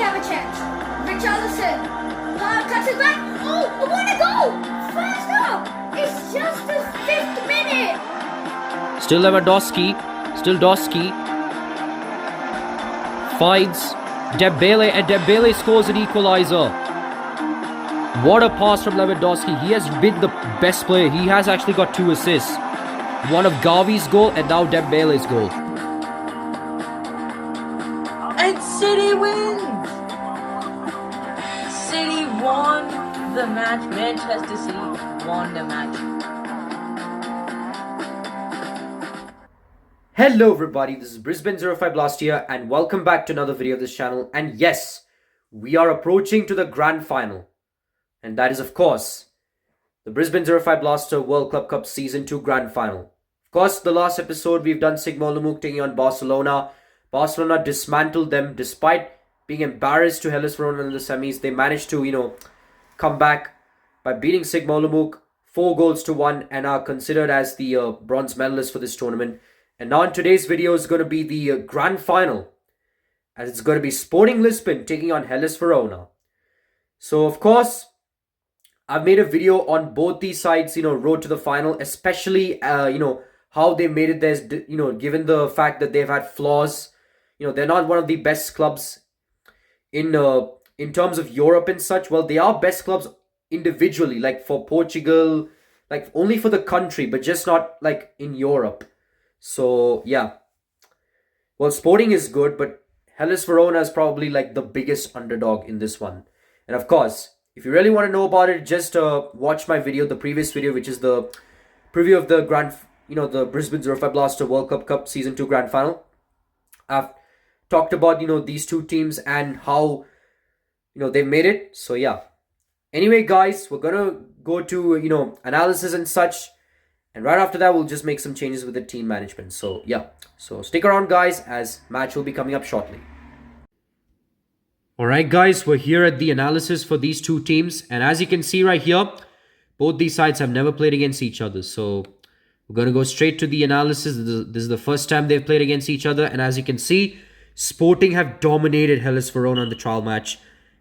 have a chance. Richarlison. Cuts it back. Oh, what a goal! First up! It's just the 5th minute. Still Lewandowski. Still Doski. Finds Dembele, and Dembele scores an equaliser. What a pass from Lewandowski. He has been the best player. He has actually got 2 assists. One of Gavi's goal and now Dembele's goal. And City wins! City won the match. Manchester City won the match. Hello everybody, this is Brisbane05Blaster here and welcome back to another video of this channel. And yes, we are approaching to the grand final. And that is of course, the Brisbane05Blaster World Club Cup Season 2 grand final. Of course, the last episode we've done Olomouc taking on Barcelona. Barcelona dismantled them despite being embarrassed to Hellas Verona in the semis. They managed to, come back by beating Olomouc 4-1 and are considered as the bronze medalists for this tournament. And now in today's video is going to be the grand final, as it's going to be Sporting Lisbon taking on Hellas Verona. So of course, I've made a video on both these sides, road to the final, especially, how they made it there, given the fact that they've had flaws. They're not one of the best clubs in terms of Europe and such. Well, they are best clubs individually, like for Portugal, like only for the country, but just not like in Europe. So yeah, well, Sporting is good, but Hellas Verona is probably like the biggest underdog in this one. And of course, if you really want to know about it, just watch my video, the previous video, which is the preview of the the Brisbane05Blaster World Club Cup Season 2 Grand Final. I've talked about, these two teams and how, they made it. So yeah. Anyway, guys, we're going to go to, analysis and such. And right after that, we'll just make some changes with the team management. So yeah. So stick around, guys, as match will be coming up shortly. Alright guys, we're here at the analysis for these two teams. And as you can see right here, both these sides have never played against each other. So we're going to go straight to the analysis. This is the first time they've played against each other. And as you can see, Sporting have dominated Hellas Verona in the trial match.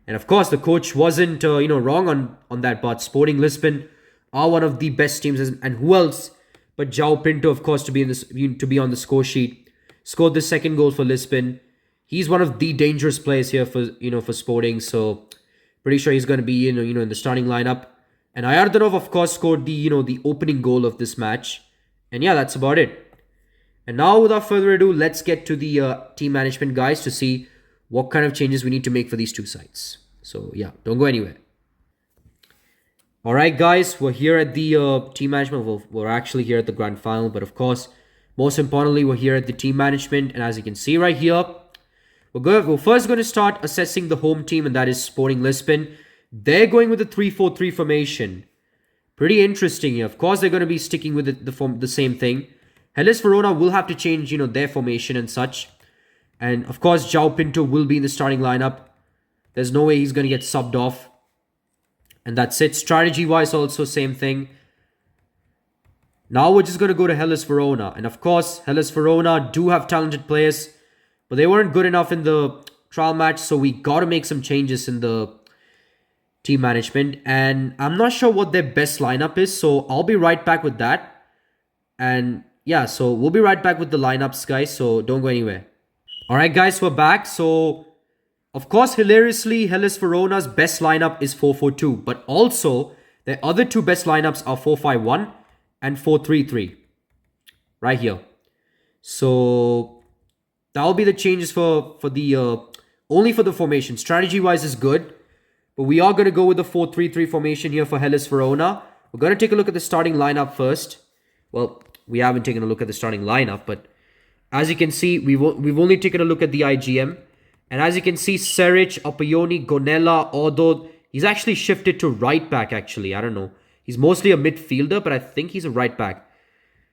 And of course, the coach wasn't wrong on that part. Sporting Lisbon are one of the best teams. And who else but João Pinto, of course, to be on the score sheet. Scored the second goal for Lisbon. He's one of the dangerous players here for Sporting, so pretty sure he's going to be in the starting lineup. And Andruv, of course, scored the opening goal of this match. And yeah, that's about it. And now, without further ado, let's get to the team management, guys, to see what kind of changes we need to make for these two sides. So yeah, don't go anywhere. All right, guys, we're here at the team management. We're actually here at the grand final, but of course, most importantly, we're here at the team management. And as you can see right here, we're first going to start assessing the home team, and that is Sporting Lisbon. They're going with the 3-4-3 formation. Pretty interesting here. Of course, they're going to be sticking with the same thing. Hellas Verona will have to change, their formation and such. And of course, João Pinto will be in the starting lineup. There's no way he's going to get subbed off. And that's it. Strategy-wise, also same thing. Now we're just going to go to Hellas Verona. And of course, Hellas Verona do have talented players, but they weren't good enough in the trial match, so we got to make some changes in the team management. And I'm not sure what their best lineup is, so I'll be right back with that. And yeah, so we'll be right back with the lineups, guys, so don't go anywhere. Alright, guys, we're back. So, of course, hilariously, Hellas Verona's best lineup is 4-4-2, but also their other two best lineups are 4-5-1 and 4-3-3. Right here. So that'll be the changes for the only for the formation. Strategy wise is good, but we are going to go with the 4-3-3 formation here for Hellas Verona. We're going to take a look at the starting lineup first. Well, we haven't taken a look at the starting lineup, but as you can see, we've only taken a look at the IGM. And as you can see, Seric, Apayoni, Gonella, Odod, he's actually shifted to right back actually. I don't know. He's mostly a midfielder, but I think he's a right back.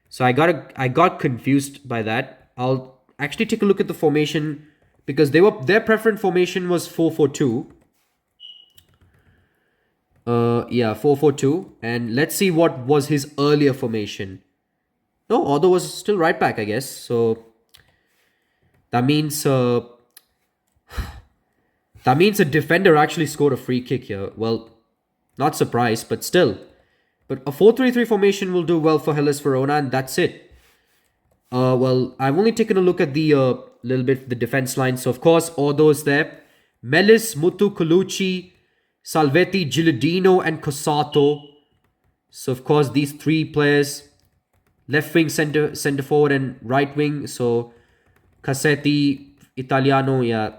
So I got confused by that. I'll actually take a look at the formation because their preferred formation was 4-4-2. Yeah, 4-4-2. And let's see what was his earlier formation. No, Oddo was still right back, I guess. So that means That means a defender actually scored a free kick here. Well, not surprised, but still. But a 4-3-3 formation will do well for Hellas Verona, and that's it. Well, I've only taken a look at the little bit the defense line. So, of course, all those there. Melis, Mutu, Colucci, Salvetti, Gilardino, and Cosato. So, of course, these three players. Left wing, center forward, and right wing. So, Cassetti, Italiano, yeah.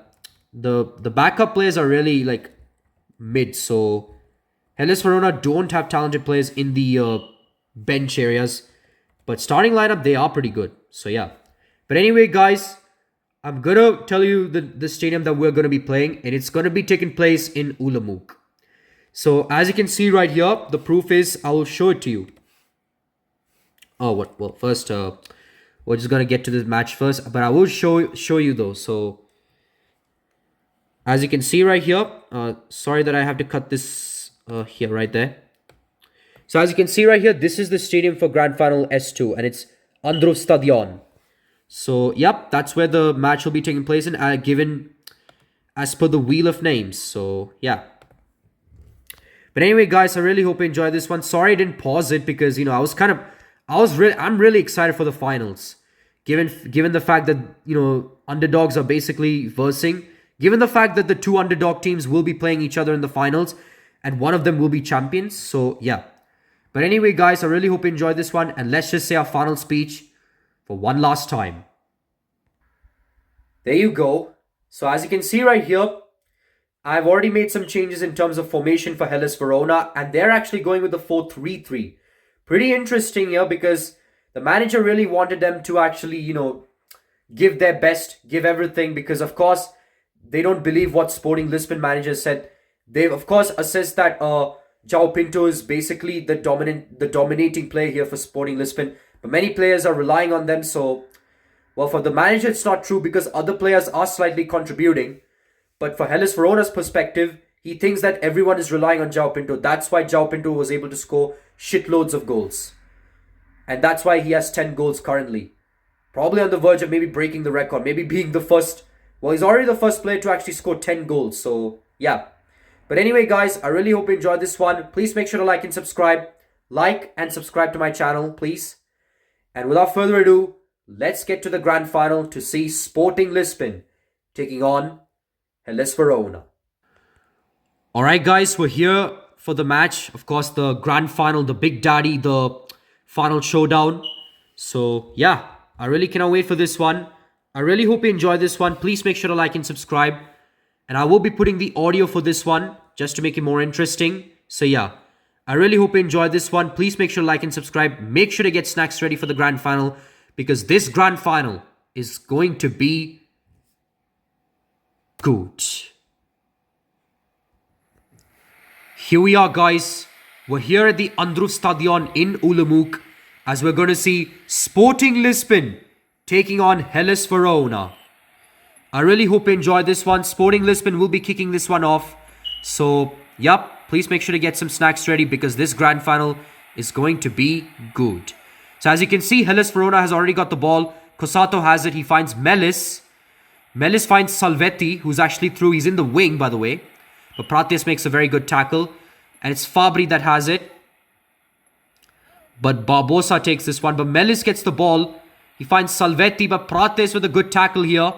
The backup players are really like mid. So, Hellas Verona don't have talented players in the bench areas. But starting lineup, they are pretty good. So, yeah. But anyway, guys, I'm going to tell you the stadium that we're going to be playing. And it's going to be taking place in Olomouc. So, as you can see right here, the proof is, I will show it to you. Oh, what? Well, first, we're just going to get to this match first. But I will show you though. So, as you can see right here, sorry that I have to cut this here, right there. So, as you can see right here, this is the stadium for Grand Final S2. And it's Andruv Stadiom. So, yep, that's where the match will be taking place in, given as per the Wheel of Names. So, yeah. But anyway, guys, I really hope you enjoyed this one. Sorry I didn't pause it because, you know, I'm really excited for the finals. Given the fact that, you know, underdogs are basically versing. Given the fact that the two underdog teams will be playing each other in the finals. And one of them will be champions. So, yeah. But anyway, guys, I really hope you enjoyed this one. And let's just say our final speech for one last time. There you go. So, as you can see right here, I've already made some changes in terms of formation for Hellas Verona. And they're actually going with the 4-3-3. Pretty interesting here because the manager really wanted them to actually, you know, give their best, give everything. Because, of course, they don't believe what Sporting Lisbon manager said. They've, of course, assessed that João Pinto is basically the dominating player here for Sporting Lisbon. But many players are relying on them. So, well, for the manager, it's not true because other players are slightly contributing. But for Hellas Verona's perspective, he thinks that everyone is relying on João Pinto. That's why João Pinto was able to score shitloads of goals. And that's why he has 10 goals currently. Probably on the verge of maybe breaking the record. Maybe being the first. Well, he's already the first player to actually score 10 goals. So, yeah. But anyway, guys, I really hope you enjoyed this one. Please make sure to like and subscribe. Like and subscribe to my channel, please. And without further ado, let's get to the grand final to see Sporting Lisbon taking on Hellas Verona. Alright, guys, we're here for the match. Of course, the grand final, the big daddy, the final showdown. So, yeah, I really cannot wait for this one. I really hope you enjoy this one. Please make sure to like and subscribe. And I will be putting the audio for this one just to make it more interesting. So, yeah, I really hope you enjoy this one. Please make sure to like and subscribe. Make sure to get snacks ready for the grand final because this grand final is going to be good. Here we are, guys. We're here at the Andruv Stadiom in Olomouc as we're going to see Sporting Lisbon taking on Hellas Verona. I really hope you enjoyed this one. Sporting Lisbon will be kicking this one off. So, yep, please make sure to get some snacks ready because this grand final is going to be good. So, as you can see, Hellas Verona has already got the ball. Cosato has it. He finds Melis. Melis finds Salvetti, who's actually through. He's in the wing, by the way. But Prates makes a very good tackle. And it's Fabri that has it. But Barbosa takes this one. But Melis gets the ball. He finds Salvetti, but Prates with a good tackle here.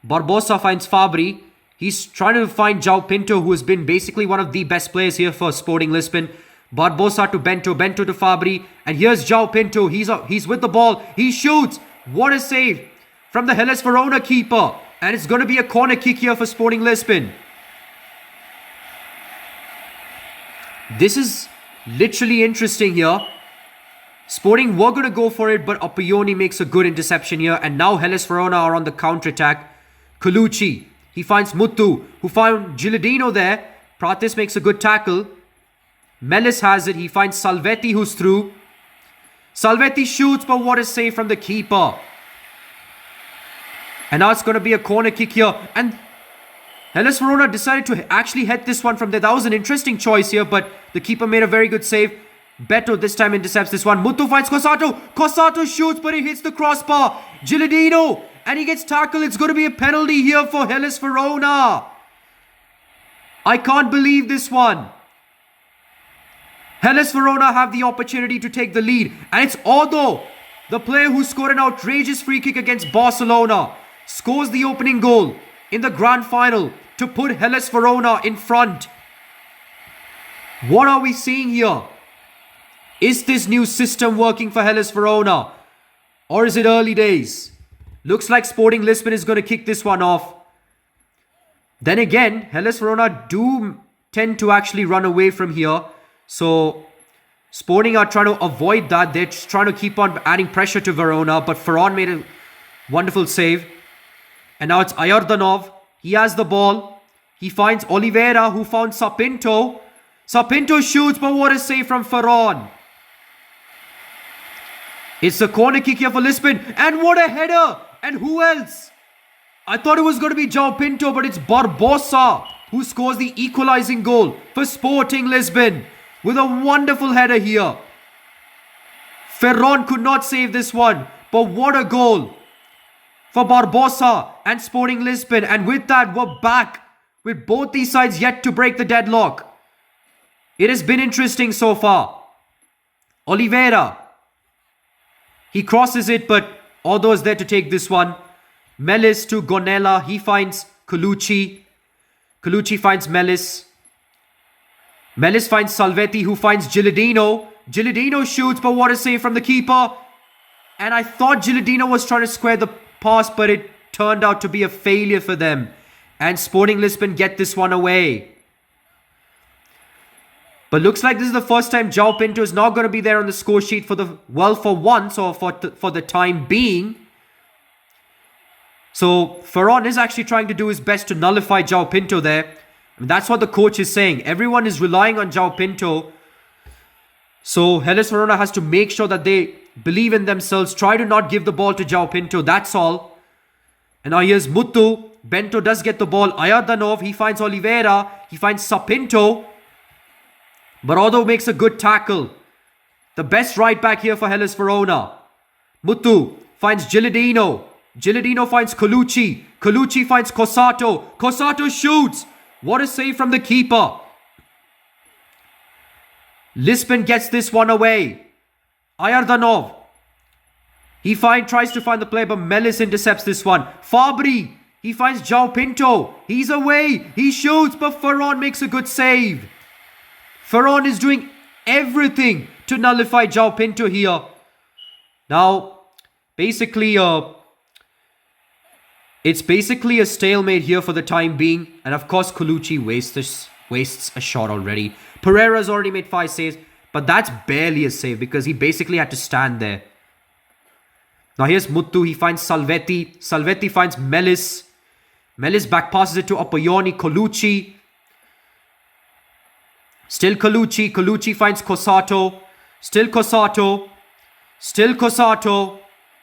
Barbosa finds Fabri. He's trying to find João Pinto, who has been basically one of the best players here for Sporting Lisbon. Barbosa to Bento, Bento to Fabri. And here's João Pinto. He's with the ball. He shoots. What a save from the Hellas Verona keeper. And it's going to be a corner kick here for Sporting Lisbon. This is literally interesting here. Sporting were going to go for it, but Oppioni makes a good interception here. And now Hellas Verona are on the counter-attack. Colucci, he finds Mutu, who found Gilardino there. Prates makes a good tackle. Melis has it. He finds Salvetti, who's through. Salvetti shoots, but what a save from the keeper. And now it's going to be a corner kick here. And Hellas Verona decided to actually head this one from there. That was an interesting choice here, but the keeper made a very good save. Beto this time intercepts this one. Mutu finds Cosato. Cosato shoots, but he hits the crossbar. Gilardino, and he gets tackled. It's going to be a penalty here for Hellas Verona. I can't believe this one. Hellas Verona have the opportunity to take the lead. And it's Odo, the player who scored an outrageous free kick against Barcelona, scores the opening goal in the grand final to put Hellas Verona in front. What are we seeing here? Is this new system working for Hellas Verona? Or is it early days? Looks like Sporting Lisbon is going to kick this one off. Then again, Hellas Verona do tend to actually run away from here. So Sporting are trying to avoid that. They're just trying to keep on adding pressure to Verona. But Ferran made a wonderful save. And now it's Ayardanov. He has the ball. He finds Oliveira, who found Sapinto. Sapinto shoots, but what a save from Ferran. It's a corner kick here for Lisbon. And what a header. And who else? I thought it was going to be João Pinto, but it's Barbosa who scores the equalizing goal for Sporting Lisbon with a wonderful header here. Ferran could not save this one, but what a goal for Barbosa and Sporting Lisbon. And with that, we're back with both these sides yet to break the deadlock. It has been interesting so far. Oliveira. He crosses it, but Odo is there to take this one. Melis to Gonella. He finds Colucci. Colucci finds Melis. Melis finds Salvetti, who finds Gilardino. Gilardino shoots, but what a save from the keeper. And I thought Gilardino was trying to square the pass, but it turned out to be a failure for them. And Sporting Lisbon get this one away. But looks like this is the first time João Pinto is not going to be there on the score sheet for once, or for the time being. So Ferran is actually trying to do his best to nullify João Pinto there. And that's what the coach is saying. Everyone is relying on João Pinto. So Hellas Verona has to make sure that they believe in themselves. Try to not give the ball to João Pinto. That's all. And now here's Muttu. Bento does get the ball. Ayardanov. He finds Oliveira. He finds Sapinto. But Odo makes a good tackle. The best right back here for Hellas Verona. Muttu finds Gilardino. Gilardino finds Colucci. Colucci finds Cosato. Cosato shoots. What a save from the keeper. Lisbon gets this one away. Ayardanov. He tries to find the play, but Melis intercepts this one. Fabri. He finds João Pinto. He's away. He shoots, but Ferran makes a good save. Ferran is doing everything to nullify João Pinto here. Now, basically, it's basically a stalemate here for the time being. And of course, Colucci wastes a shot already. Pereira's already made 5 saves, but that's barely a save because he basically had to stand there. Now here's Muttu. He finds Salvetti. Salvetti finds Melis. Melis back passes it to Apolloni. Colucci. Still Colucci. Colucci finds Cosato. Still Cosato. Still Cosato.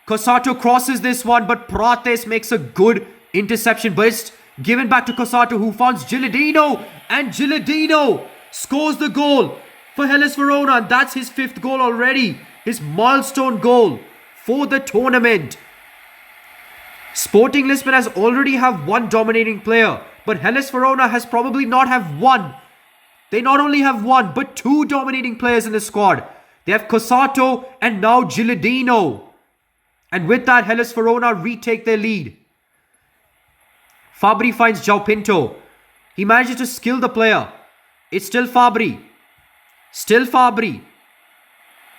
Cosato crosses this one, but Prates makes a good interception. But it's given back to Cosato, who finds Gilardino. And Gilardino scores the goal for Hellas Verona. And that's his 5th goal already. His milestone goal for the tournament. Sporting Lisbon has already have one dominating player. But Hellas Verona has probably not have one. They not only have one, but 2 dominating players in the squad. They have Cosato and now Gilardino. And with that, Hellas Verona retake their lead. Fabri finds João Pinto. He manages to skill the player. It's still Fabri. Still Fabri.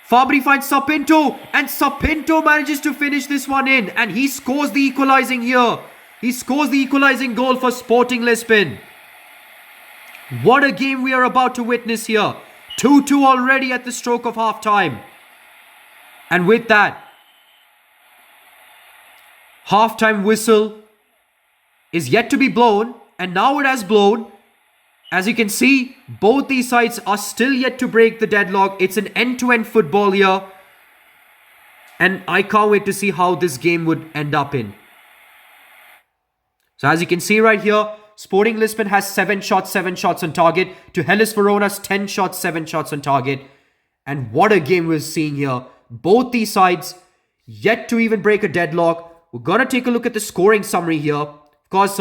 Fabri finds Sapinto. And Sapinto manages to finish this one in. And he scores the equalizing here. He scores the equalizing goal for Sporting Lisbon. What a game we are about to witness here. 2-2 already at the stroke of half time. And with that, halftime whistle is yet to be blown, and now it has blown. As you can see, both these sides are still yet to break the deadlock. It's an end-to-end football here, and I can't wait to see how this game would end up in. So as you can see right here, Sporting Lisbon has 7 shots on target to Hellas Verona's 10 shots, 7 shots on target. And what a game we're seeing here. Both these sides yet to even break a deadlock. We're going to take a look at the scoring summary here. Of course,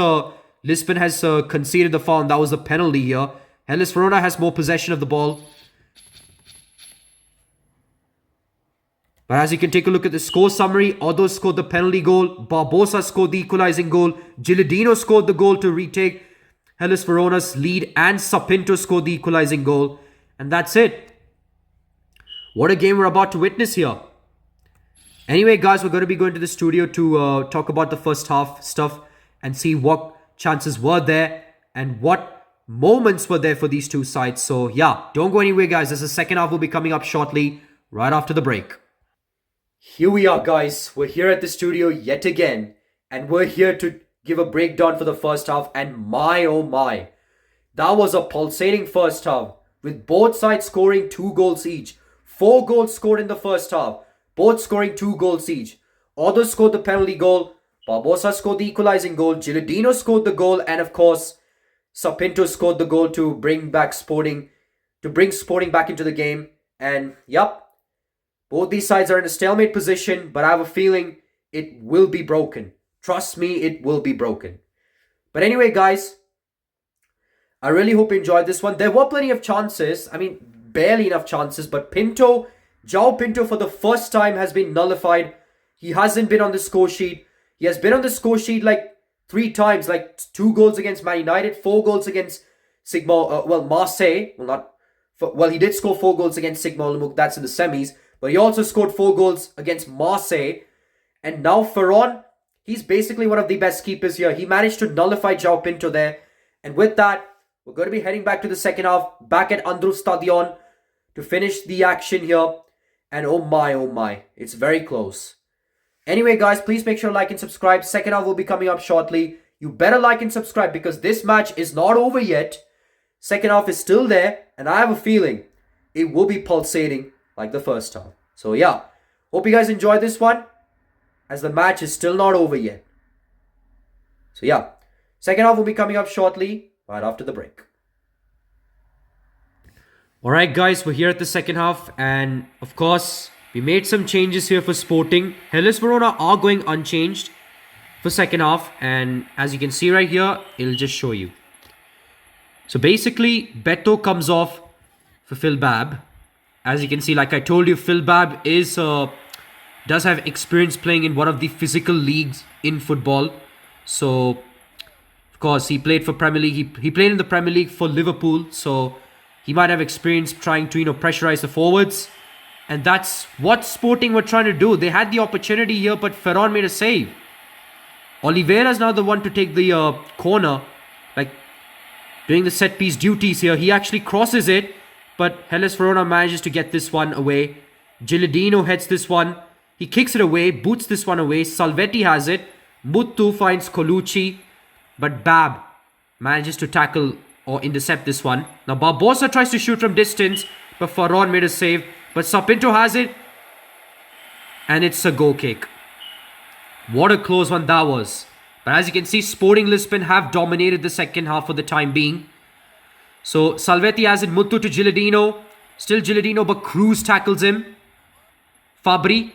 Lisbon has conceded the foul, and that was the penalty here. Hellas Verona has more possession of the ball. But as you can take a look at the score summary, Odo scored the penalty goal, Barbosa scored the equalizing goal, Gilardino scored the goal to retake Hellas Verona's lead, and Sapinto scored the equalizing goal. And that's it. What a game we're about to witness here. Anyway, guys, we're going to be going to the studio to talk about the first half stuff and see what chances were there and what moments were there for these two sides. So, yeah, don't go anywhere, guys, as the second half will be coming up shortly, right after the break. Here we are, guys. We're here at the studio yet again, and we're here to give a breakdown for the first half. And my, oh my, that was a pulsating first half with both sides scoring 2 goals each. 4 goals scored in the first half, both scoring 2 goals each. Odo scored the penalty goal, Barbosa scored the equalizing goal, Gilardino scored the goal, and of course, Sapinto scored the goal to bring Sporting back into the game. And yep, both these sides are in a stalemate position, but I have a feeling it will be broken. Trust me, it will be broken. But anyway, guys, I really hope you enjoyed this one. There were plenty of chances. I mean, barely enough chances, but João Pinto for the first time has been nullified. He hasn't been on the score sheet. He has been on the score sheet like 3 times, like 2 goals against Man United, 4 goals against Marseille. He did score 4 goals against Sigma Olomouc. That's in the semis. But he also scored 4 goals against Marseille. And now Ferron, he's basically one of the best keepers here. He managed to nullify João Pinto there. And with that, we're going to be heading back to the second half, back at Andruv Stadiom to finish the action here. And oh my, it's very close. Anyway, guys, please make sure to like and subscribe. Second half will be coming up shortly. You better like and subscribe because this match is not over yet. Second half is still there, and I have a feeling it will be pulsating like the first half. So yeah, hope you guys enjoyed this one, as the match is still not over yet. So yeah, second half will be coming up shortly, right after the break. Alright, guys, we're here at the second half, and of course, we made some changes here for Sporting. Hellas Verona are going unchanged for second half, and as you can see right here, it'll just show you. So basically, Beto comes off for Phil Babb. As you can see, like I told you, Phil Babb does have experience playing in one of the physical leagues in football. So, of course, he played for Premier League. He played in the Premier League for Liverpool. So, he might have experience trying to, pressurize the forwards. And that's what Sporting were trying to do. They had the opportunity here, but Ferron made a save. Oliveira is now the one to take the corner, like doing the set piece duties here. He actually crosses it, but Hellas Verona manages to get this one away. Gilardino heads this one. He kicks it away, boots this one away. Salvetti has it. Muttu finds Colucci, but Babb manages to tackle or intercept this one. Now Barbosa tries to shoot from distance, but Ferron made a save. But Sapinto has it, and it's a goal kick. What a close one that was. But as you can see, Sporting Lisbon have dominated the second half for the time being. So Salvetti has it, Muttu to Gilardino. Still Gilardino, but Cruz tackles him. Fabri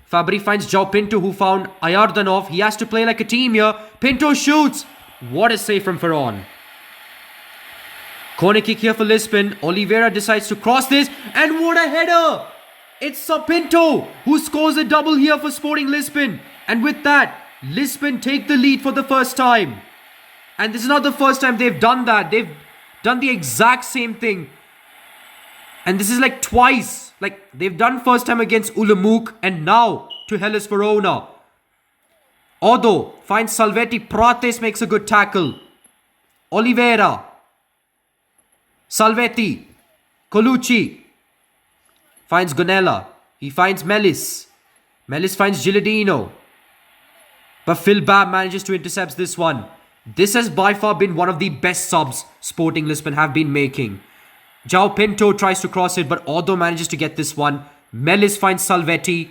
finds João Pinto, who found Ayardanov. He has to play like a team here. Pinto shoots. What a save from Ferron. Corner kick here for Lisbon. Oliveira decides to cross this. And what a header! It's Sapinto who scores a double here for Sporting Lisbon. And with that, Lisbon take the lead for the first time. And this is not the first time they've done that. They've done the exact same thing. And this is like twice. Like they've done first time against Olomouc and now to Hellas Verona. Odo finds Salvetti. Prates makes a good tackle. Oliveira. Salvetti. Colucci. Finds Gonella. He finds Melis. Melis finds Gilardino. But Phil Babb manages to intercept this one. This has by far been one of the best subs Sporting Lisbon have been making. João Pinto tries to cross it, but Odo manages to get this one. Melis finds Salvetti.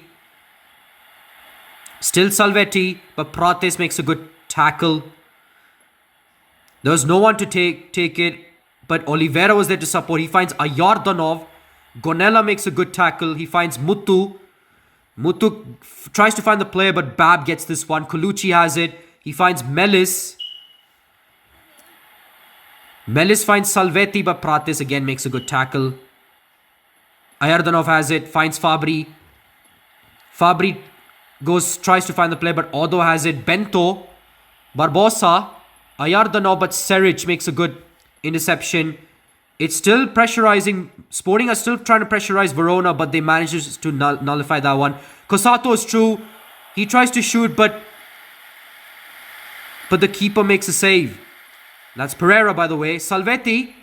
Still Salvetti, but Prates makes a good tackle. There was no one to take it, but Oliveira was there to support. He finds Ayardanov. Gonella makes a good tackle. He finds Muttu. Muttu tries to find the player, but Babb gets this one. Colucci has it. He finds Melis. Melis finds Salvetti, but Pratis again makes a good tackle. Ayardanov has it, finds Fabri. Fabri tries to find the play, but Odo has it. Bento, Barbosa, Ayardanov, but Seric makes a good interception. It's still pressurizing. Sporting are still trying to pressurize Verona, but they manage to nullify that one. Cosato is true. He tries to shoot, but the keeper makes a save. That's Pereira, by the way. Salvetti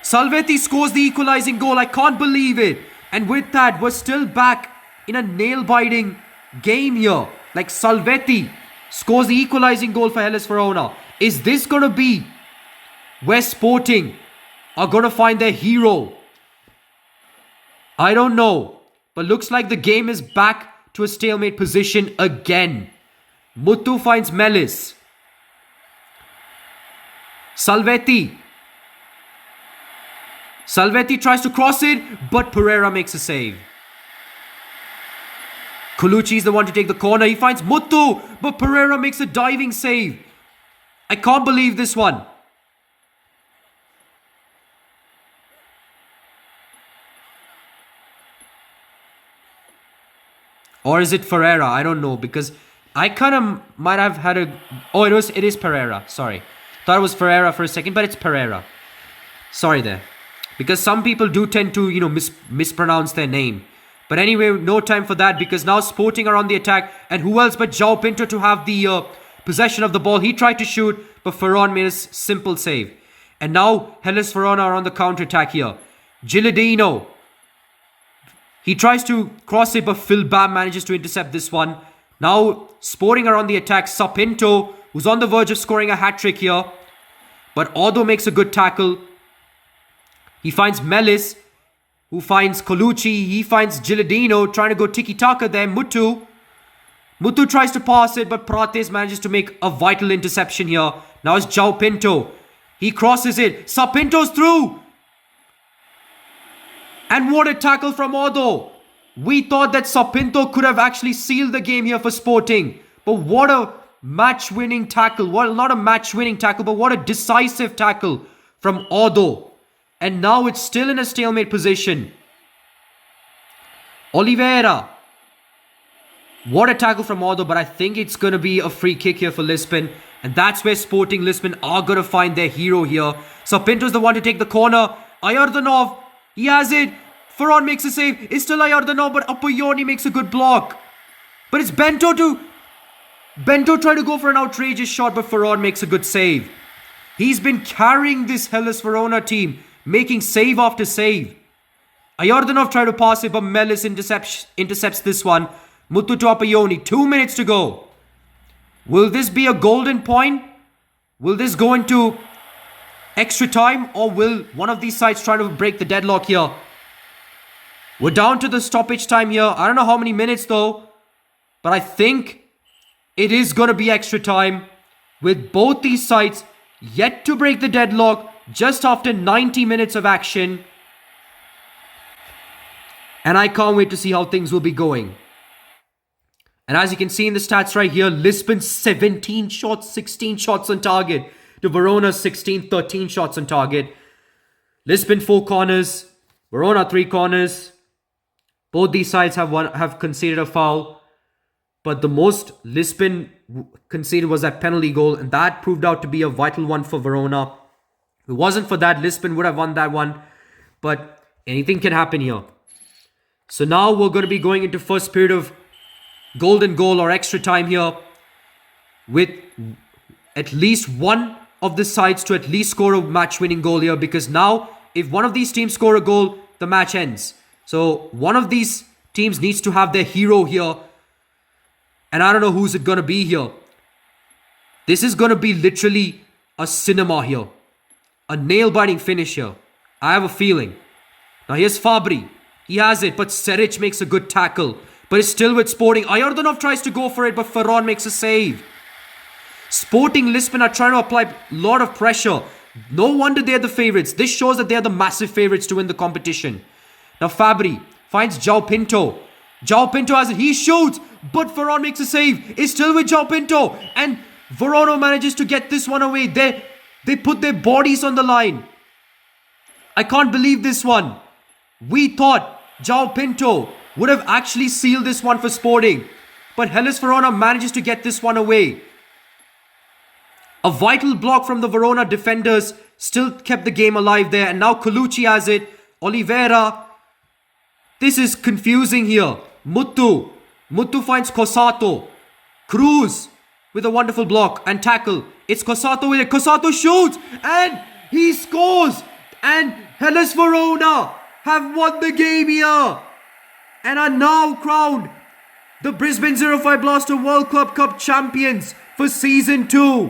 scores the equalizing goal. I can't believe it. And with that, we're still back in a nail-biting game here. Like, Salvetti scores the equalizing goal for Hellas Verona. Is this going to be where Sporting are going to find their hero? I don't know. But looks like the game is back to a stalemate position again. Muthu finds Melis. Salvetti tries to cross it, but Pereira makes a save. Colucci is the one to take the corner. He finds Muthu, but Pereira makes a diving save. I can't believe this one. Or is it Ferreira? I don't know, because I kind of might have had a... Oh, it is Pereira. Sorry. Thought it was Ferreira for a second, but it's Pereira. Sorry there. Because some people do tend to, mispronounce their name. But anyway, no time for that, because now Sporting are on the attack. And who else but João Pinto to have the possession of the ball. He tried to shoot, but Ferron made a simple save. And now Hellas Verona are on the counter-attack here. Gilardino. He tries to cross it, but Phil Bam manages to intercept this one. Now Sporting are on the attack. Sapinto, who's on the verge of scoring a hat-trick here. But Odo makes a good tackle. He finds Melis, who finds Colucci. He finds Gilardino, trying to go tiki-taka there. Muthu tries to pass it, but Prates manages to make a vital interception here. Now it's João Pinto. He crosses it. Sapinto's through. And what a tackle from Odo. We thought that Sapinto could have actually sealed the game here for Sporting. But what a match-winning tackle. Well, not a match-winning tackle, but what a decisive tackle from Odo. And now it's still in a stalemate position. Oliveira. What a tackle from Odo, but I think it's going to be a free kick here for Lisbon. And that's where Sporting Lisbon are going to find their hero here. Sapinto's the one to take the corner. Ayardanov. He has it. Ferron makes a save. It's still Ayardanov, but Apoyoni makes a good block. But it's Bento tried to go for an outrageous shot, but Ferron makes a good save. He's been carrying this Hellas Verona team, making save after save. Ayardanov tried to pass it, but Melis intercepts this one. Muthu to Apoyoni. 2 minutes to go. Will this be a golden point? Will this go into extra time, or will one of these sides try to break the deadlock here? We're down to the stoppage time here. I don't know how many minutes though, but I think it is going to be extra time, with both these sides yet to break the deadlock just after 90 minutes of action. And I can't wait to see how things will be going. And as you can see in the stats right here, Lisbon 17 shots, 16 shots on target. To Verona 16, 13 shots on target. Lisbon 4 corners. Verona 3 corners. Both these sides have conceded a foul. But the most Lisbon conceded was that penalty goal. And that proved out to be a vital one for Verona. If it wasn't for that, Lisbon would have won that one. But anything can happen here. So now we're going to be going into first period of golden goal or extra time here, with at least one of the sides to at least score a match-winning goal here, because now if one of these teams score a goal, the match ends. So one of these teams needs to have their hero here, and I don't know who's it going to be here. This is going to be literally a cinema here, a nail-biting finish here. I have a feeling. Now here's Fabri. He has it, but Seric makes a good tackle. But it's still with Sporting. Ayardanov tries to go for it, but Ferron makes a save. Sporting Lisbon are trying to apply a lot of pressure. No wonder they're the favourites. This shows that they're the massive favourites to win the competition. Now Fabri finds João Pinto. João Pinto has it. He shoots, but Ferron makes a save. It's still with João Pinto. And Verona manages to get this one away. They put their bodies on the line. I can't believe this one. We thought João Pinto would have actually sealed this one for Sporting. But Hellas Verona manages to get this one away. A vital block from the Verona defenders still kept the game alive there. And now Colucci has it. Oliveira. This is confusing here. Muttu. Muttu finds Cosato. Cruz with a wonderful block and tackle. It's Cosato with it. Cosato shoots and he scores. And Hellas Verona have won the game here. And are now crowned the Brisbane05 Blaster World Club Cup champions for Season 2.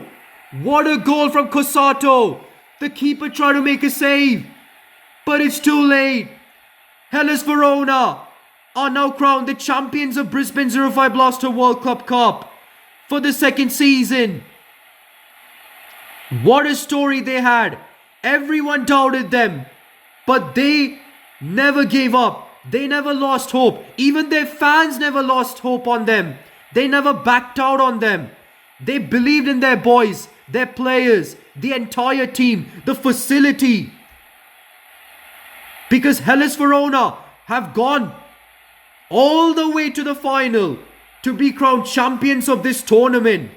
What a goal from Cosato. The keeper tried to make a save, but it's too late. Hellas Verona are now crowned the champions of Brisbane05 Blaster World Club Cup for the second season. What a story they had. Everyone doubted them, but they never gave up. They never lost hope. Even their fans never lost hope on them. They never backed out on them. They believed in their boys, their players, the entire team, the facility. Because Hellas Verona have gone all the way to the final to be crowned champions of this tournament.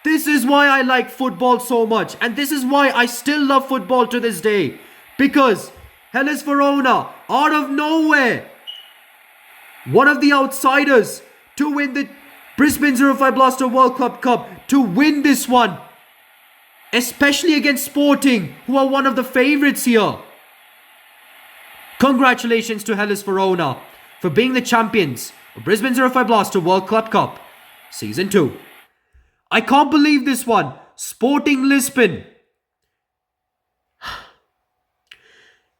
This is why I like football so much. And this is why I still love football to this day. Because Hellas Verona, out of nowhere, one of the outsiders to win the Brisbane05 Blaster World Club Cup, to win this one, especially against Sporting, who are one of the favourites here. Congratulations to Hellas Verona for being the champions of Brisbane05 Blaster World Club Cup Season 2. I can't believe this one. Sporting Lisbon.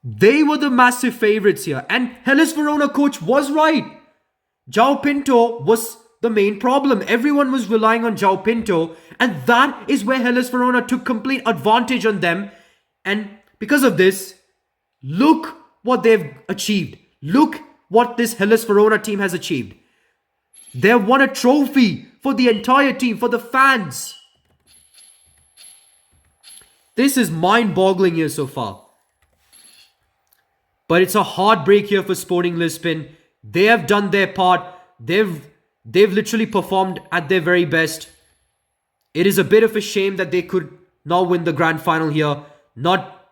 They were the massive favourites here. And Hellas Verona coach was right. João Pinto was the main problem. Everyone was relying on João Pinto. And that is where Hellas Verona took complete advantage on them. And because of this, look what they've achieved. Look what this Hellas Verona team has achieved. They've won a trophy for the entire team, for the fans. This is mind-boggling here so far. But it's a heartbreak here for Sporting Lisbon. They have done their part. They've literally performed at their very best. It is a bit of a shame that they could not win the grand final here. Not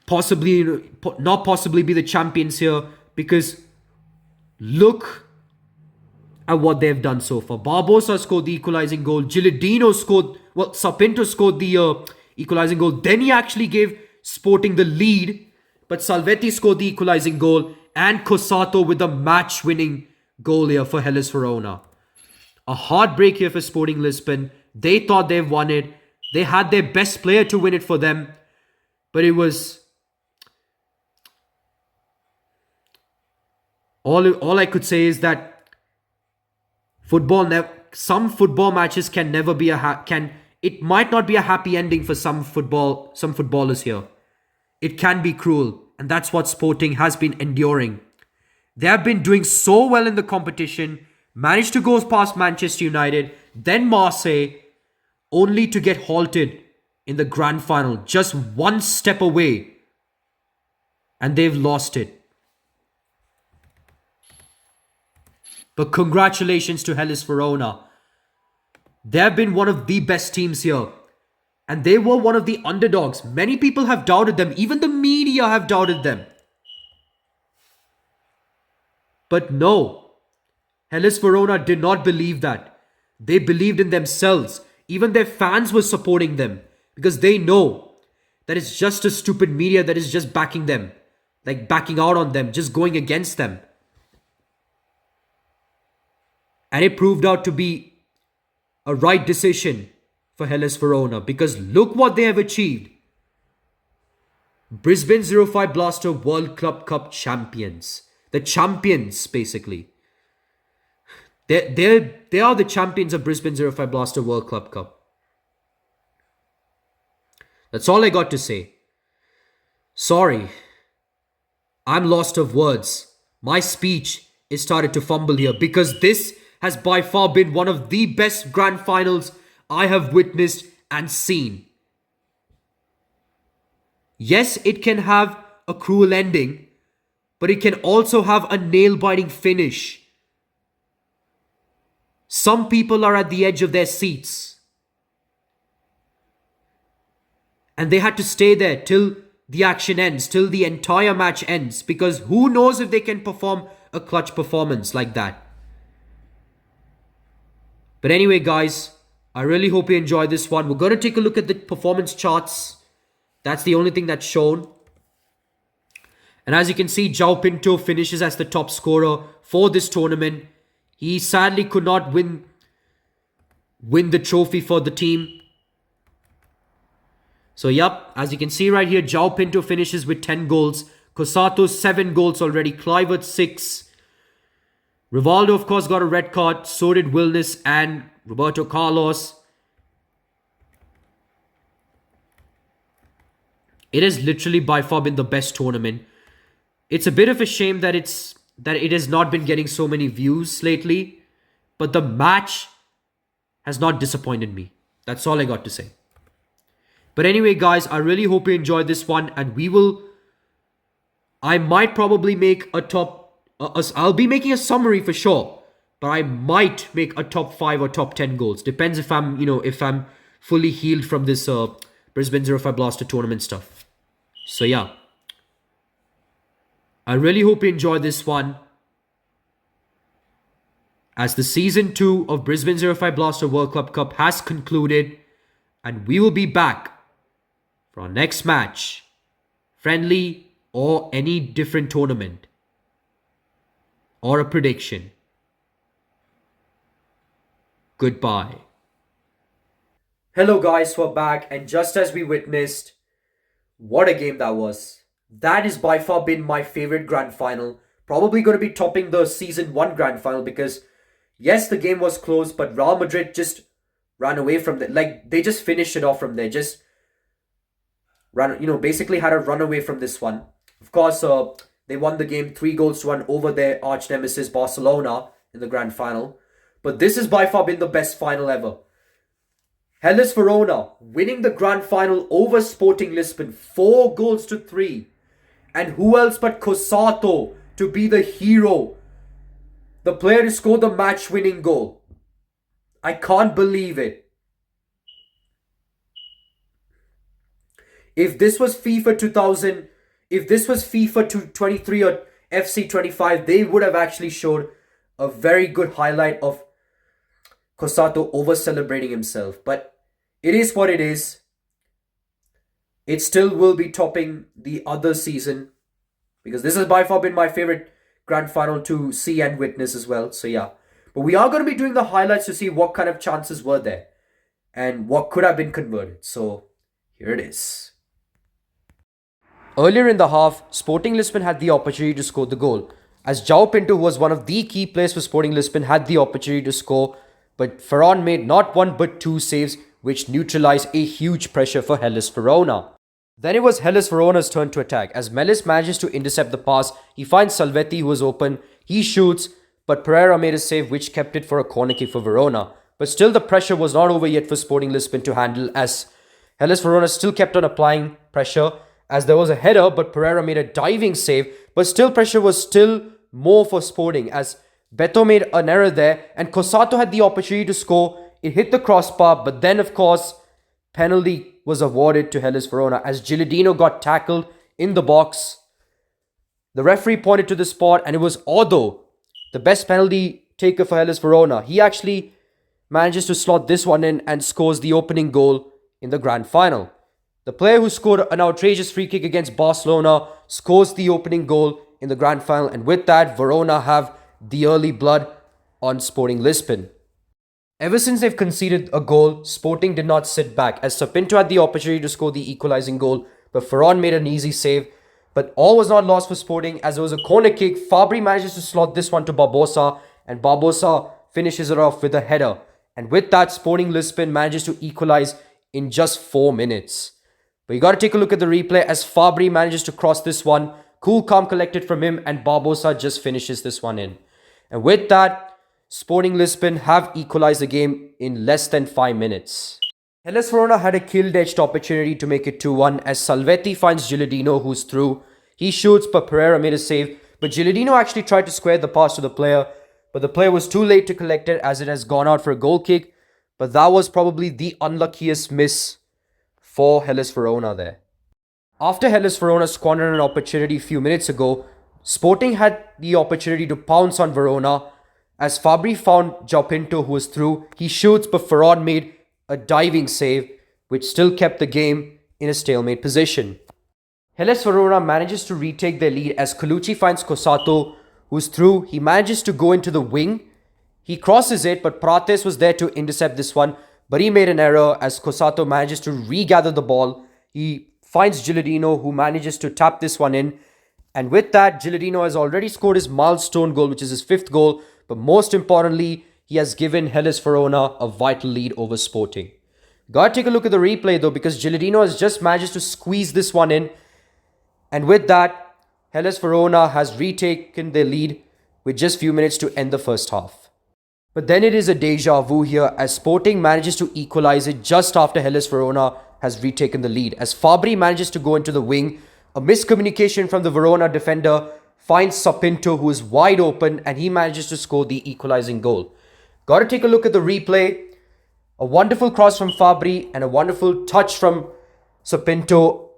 possibly be the champions here. Because look at what they've done so far. Barbosa scored the equalizing goal. Gilardino scored... Well, Sapinto scored the equalizing goal. Then he actually gave Sporting the lead, but Salvetti scored the equalizing goal and Cosato with the match-winning goal here for Hellas Verona. A heartbreak here for Sporting Lisbon. They thought they've won it. They had their best player to win it for them, but it was... All I could say is that some football matches can never be it might not be a happy ending for some footballers here. It can be cruel, and that's what Sporting has been enduring. They have been doing so well in the competition, managed to go past Manchester United, then Marseille, only to get halted in the grand final, just one step away, and they've lost it. But congratulations to Hellas Verona. They have been one of the best teams here. And they were one of the underdogs. Many people have doubted them. Even the media have doubted them. But no. Hellas Verona did not believe that. They believed in themselves. Even their fans were supporting them. Because they know that it's just a stupid media that is just backing them. Like backing out on them. Just going against them. And it proved out to be a right decision for Hellas Verona, because look what they have achieved. Brisbane05 Blaster World Club Cup champions. The champions, basically. They are the champions of Brisbane05 Blaster World Club Cup. That's all I got to say. Sorry. I'm lost of words. My speech is started to fumble here, because this has by far been one of the best grand finals I have witnessed and seen. Yes, it can have a cruel ending, but it can also have a nail-biting finish. Some people are at the edge of their seats. And they had to stay there till the action ends, till the entire match ends, because who knows if they can perform a clutch performance like that. But anyway, guys, I really hope you enjoyed this one. We're going to take a look at the performance charts. That's the only thing that's shown. And as you can see, João Pinto finishes as the top scorer for this tournament. He sadly could not win the trophy for the team. So, yup, as you can see right here, João Pinto finishes with 10 goals. Cosato, 7 goals already. Kluivert, 6. Rivaldo, of course, got a red card. So did Wilness and Roberto Carlos. It has literally by far been the best tournament. It's a bit of a shame that it has not been getting so many views lately. But the match has not disappointed me. That's all I got to say. But anyway, guys, I really hope you enjoyed this one. And I might probably make a I'll be making a summary for sure. But I might make a top 5 or top 10 goals. Depends if I'm fully healed from this Brisbane05 Blaster tournament stuff. So yeah. I really hope you enjoyed this one. As the Season 2 of Brisbane05 Blaster World Club Cup has concluded. And we will be back for our next match. Friendly or any different tournament. Or a prediction. Goodbye. Hello guys, we're back, and just as we witnessed, what a game that was. That has by far been my favorite grand final. Probably going to be topping the Season 1 grand final because, yes, the game was close, but Real Madrid just ran away from there. Like, they just finished it off from there. Just basically had a run away from this one. Of course, they won the game 3-1 over their arch nemesis Barcelona in the grand final. But this has by far been the best final ever. Hellas Verona winning the grand final over Sporting Lisbon 4-3. And who else but Cosato to be the hero. The player who scored the match-winning goal. I can't believe it. If this was FIFA 2000, if this was FIFA 23 or FC 25, they would have actually showed a very good highlight of Cosato over-celebrating himself. But it is what it is. It still will be topping the other season. Because this has by far been my favorite grand final to see and witness as well. So yeah. But we are going to be doing the highlights to see what kind of chances were there. And what could have been converted. So here it is. Earlier in the half, Sporting Lisbon had the opportunity to score the goal. As João Pinto, who was one of the key players for Sporting Lisbon, had the opportunity to score. But Ferran made not 1 but 2 saves, which neutralized a huge pressure for Hellas Verona. Then it was Hellas Verona's turn to attack. As Melis manages to intercept the pass, he finds Salvetti, who was open. He shoots, but Pereira made a save which kept it for a corner kick for Verona. But still the pressure was not over yet for Sporting Lisbon to handle, as Hellas Verona still kept on applying pressure, as there was a header, but Pereira made a diving save. But still pressure was still more for Sporting, as Beto made an error there, and Cosato had the opportunity to score. It hit the crossbar, but then of course, penalty was awarded to Hellas Verona as Gilardino got tackled in the box. The referee pointed to the spot, and it was Odo, the best penalty taker for Hellas Verona. He actually manages to slot this one in and scores the opening goal in the grand final. The player who scored an outrageous free kick against Barcelona scores the opening goal in the grand final, and with that, Verona have the early blood on Sporting Lisbon. Ever since they've conceded a goal, Sporting did not sit back, as Sapinto had the opportunity to score the equalizing goal, but Ferran made an easy save. But all was not lost for Sporting, as it was a corner kick. Fabri manages to slot this one to Barbosa, and Barbosa finishes it off with a header. And with that, Sporting Lisbon manages to equalize in just 4 minutes. But you got to take a look at the replay, as Fabri manages to cross this one. Cool, calm, collected from him, and Barbosa just finishes this one in. And with that, Sporting Lisbon have equalized the game in less than 5 minutes. Hellas Verona had a killed-edged opportunity to make it 2-1 as Salvetti finds Gilardino, who's through. He shoots, but Pereira made a save. But Gilardino actually tried to square the pass to the player, but the player was too late to collect it as it has gone out for a goal kick. But that was probably the unluckiest miss for Hellas Verona there. After Hellas Verona squandered an opportunity a few minutes ago, Sporting had the opportunity to pounce on Verona as Fabri found João Pinto, who was through. He shoots, but Ferran made a diving save, which still kept the game in a stalemate position. Hellas Verona manages to retake their lead as Colucci finds Cosato, who's through. He manages to go into the wing. He crosses it, but Prates was there to intercept this one, but he made an error as Cosato manages to regather the ball. He finds Gilardino, who manages to tap this one in. And with that, Gilardino has already scored his milestone goal, which is his 5th goal. But most importantly, he has given Hellas Verona a vital lead over Sporting. Gotta take a look at the replay though, because Gilardino has just managed to squeeze this one in. And with that, Hellas Verona has retaken their lead with just few minutes to end the first half. But then it is a deja vu here as Sporting manages to equalize it just after Hellas Verona has retaken the lead. As Fabri manages to go into the wing, a miscommunication from the Verona defender finds Sapinto, who is wide open, and he manages to score the equalizing goal. Got to take a look at the replay. A wonderful cross from Fabri and a wonderful touch from Sapinto.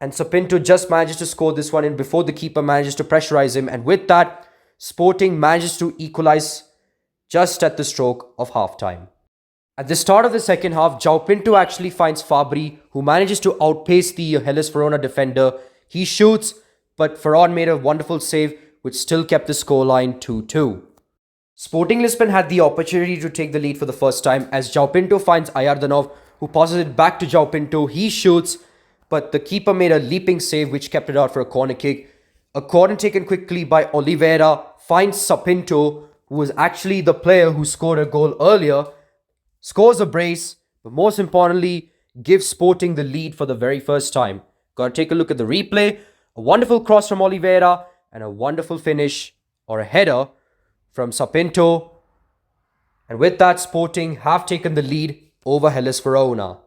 And Sapinto just manages to score this one in before the keeper manages to pressurize him. And with that, Sporting manages to equalize just at the stroke of halftime. At the start of the second half, João Pinto actually finds Fabri, who manages to outpace the Hellas Verona defender. He shoots, but Ferran made a wonderful save, which still kept the scoreline 2-2. Sporting Lisbon had the opportunity to take the lead for the first time as João Pinto finds Ayardanov, who passes it back to João Pinto. He shoots, but the keeper made a leaping save, which kept it out for a corner kick. A corner taken quickly by Oliveira finds Sapinto, who was actually the player who scored a goal earlier, scores a brace, but most importantly, gives Sporting the lead for the very first time. Gotta take a look at the replay. A wonderful cross from Oliveira and a wonderful finish or a header from Sapinto. And with that, Sporting have taken the lead over Hellas Verona.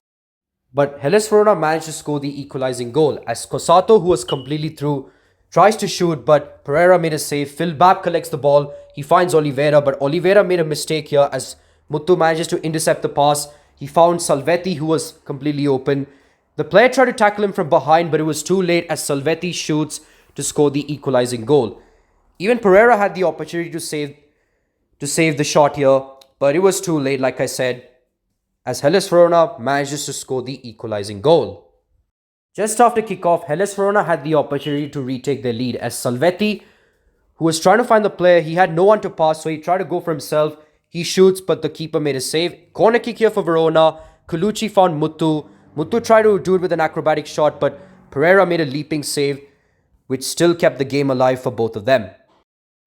But Hellas Verona managed to score the equalizing goal as Cosato, who was completely through, tries to shoot, but Pereira made a save. Phil Babb collects the ball. He finds Oliveira, but Oliveira made a mistake here as Muttu manages to intercept the pass. He found Salvetti, who was completely open. The player tried to tackle him from behind, but it was too late as Salvetti shoots to score the equalizing goal. Even Pereira had the opportunity to save the shot here, but it was too late, like I said, as Hellas Verona manages to score the equalizing goal. Just after kickoff, Hellas Verona had the opportunity to retake their lead as Salvetti, who was trying to find the player, he had no one to pass, so he tried to go for himself. He shoots, but the keeper made a save. Corner kick here for Verona. Colucci found Muttu. Muttu tried to do it with an acrobatic shot, but Pereira made a leaping save, which still kept the game alive for both of them.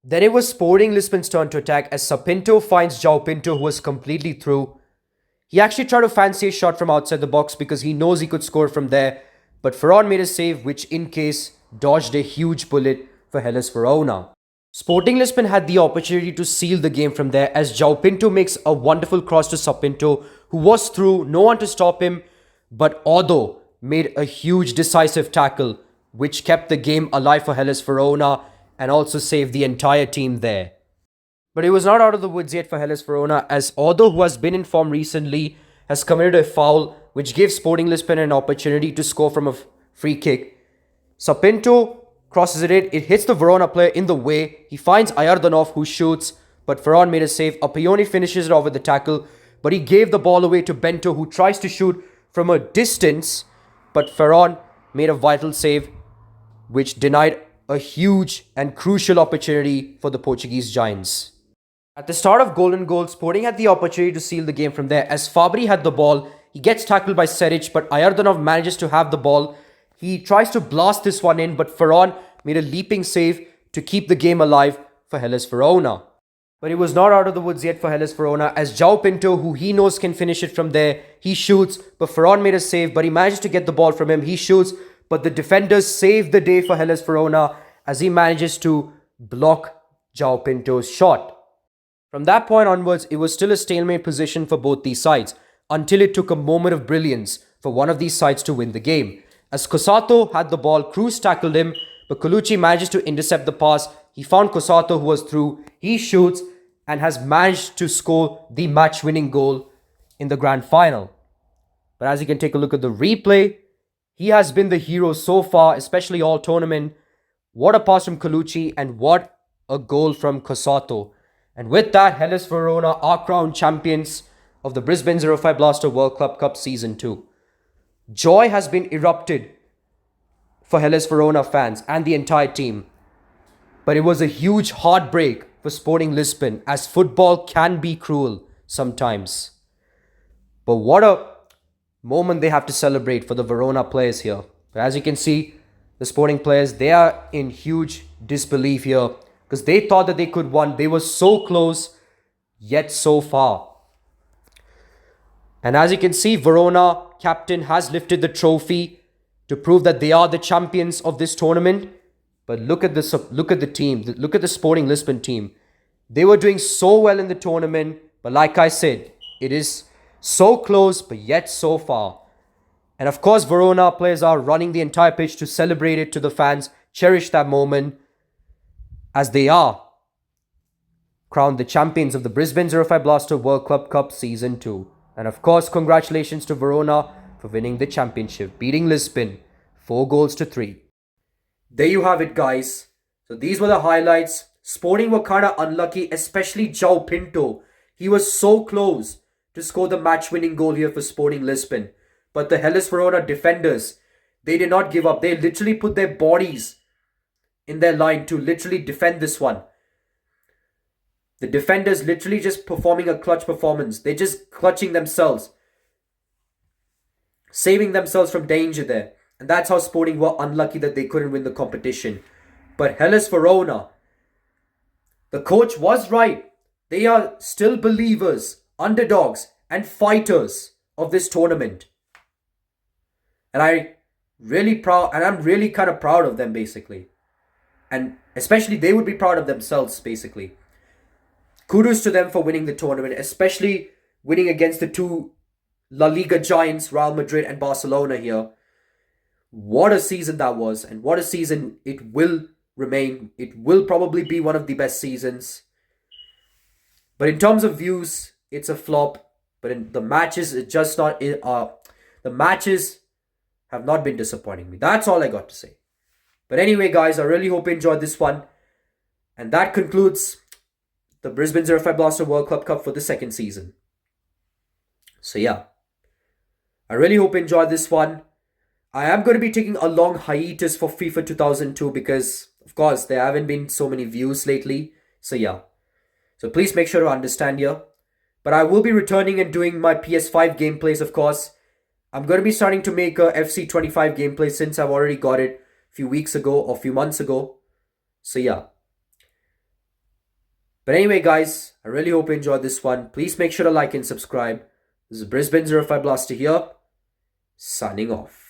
Then it was Sporting Lisbon's turn to attack as Sapinto finds João Pinto, who was completely through. He actually tried to fancy a shot from outside the box because he knows he could score from there, but Ferran made a save, which in case dodged a huge bullet for Hellas Verona. Sporting Lisbon had the opportunity to seal the game from there as João Pinto makes a wonderful cross to Sapinto, who was through, no one to stop him, but Odo made a huge decisive tackle, which kept the game alive for Hellas Verona and also saved the entire team there. But it was not out of the woods yet for Hellas Verona as Odo, who has been in form recently, has committed a foul which gives Sporting Lisbon an opportunity to score from a free kick. Sapinto crosses it in, it hits the Verona player in the way. He finds Ayardanov, who shoots, but Ferran made a save. Appioni finishes it off with the tackle, but he gave the ball away to Bento, who tries to shoot from a distance, but Ferran made a vital save, which denied a huge and crucial opportunity for the Portuguese Giants. At the start of golden goal, Sporting had the opportunity to seal the game from there as Fabri had the ball. He gets tackled by Seric, but Ayardanov manages to have the ball. He tries to blast this one in, but Ferran made a leaping save to keep the game alive for Hellas Verona. But it was not out of the woods yet for Hellas Verona as João Pinto, who he knows can finish it from there, he shoots, but Ferran made a save, but he managed to get the ball from him. He shoots, but the defenders saved the day for Hellas Verona as he manages to block João Pinto's shot. From that point onwards, it was still a stalemate position for both these sides. until it took a moment of brilliance for one of these sides to win the game. As Kosato had the ball, Cruz tackled him, but Colucci manages to intercept the pass. He found Kosato, who was through. He shoots and has managed to score the match-winning goal in the grand final. But as you can take a look at the replay, he has been the hero so far, especially all tournament. What a pass from Colucci and what a goal from Kosato. And with that, Hellas Verona are crowned champions of the Brisbane05 Blaster World Club Cup Season 2. Joy has been erupted for Hellas Verona fans and the entire team. But it was a huge heartbreak for Sporting Lisbon, as football can be cruel sometimes. But what a moment they have to celebrate for the Verona players here. But as you can see, the Sporting players, they are in huge disbelief here because they thought that they could win. They were so close, yet so far. And as you can see, Verona captain has lifted the trophy to prove that they are the champions of this tournament. But look at this, look at the team, look at the Sporting Lisbon team. They were doing so well in the tournament, but like I said, it is so close, but yet so far. And of course, Verona players are running the entire pitch to celebrate it to the fans, cherish that moment, as they are crowned the champions of the Brisbane05 Blaster World Club Cup Season 2. And of course, congratulations to Verona for winning the championship, beating Lisbon 4-3. There you have it, guys. So these were the highlights. Sporting were kind of unlucky, especially João Pinto. He was so close to score the match-winning goal here for Sporting Lisbon. But the Hellas Verona defenders, they did not give up. They literally put their bodies in their line to literally defend this one. The defenders literally just performing a clutch performance. They're just clutching themselves, saving themselves from danger there. And that's how Sporting were unlucky that they couldn't win the competition. But Hellas Verona, the coach was right. They are still believers, underdogs, and fighters of this tournament. And I'm really kind of proud of them, basically. And especially they would be proud of themselves, basically. Kudos to them for winning the tournament, especially winning against the two La Liga giants, Real Madrid and Barcelona here. What a season that was, and what a season it will remain. It will probably be one of the best seasons. But in terms of views, it's a flop. But in the matches, it's just not. The matches have not been disappointing me. That's all I got to say. But anyway, guys, I really hope you enjoyed this one. And that concludes the Brisbane05 Blaster World Club Cup for the second season. So yeah, I really hope you enjoyed this one. I am going to be taking a long hiatus for FIFA 2002 because, of course, there haven't been so many views lately. So yeah, so please make sure to understand here. But I will be returning and doing my PS5 gameplays, of course. I'm going to be starting to make a FC25 gameplay since I've already got it a few weeks ago or a few months ago. So yeah. But anyway, guys, I really hope you enjoyed this one. Please make sure to like and subscribe. This is Brisbane05 Blaster here, signing off.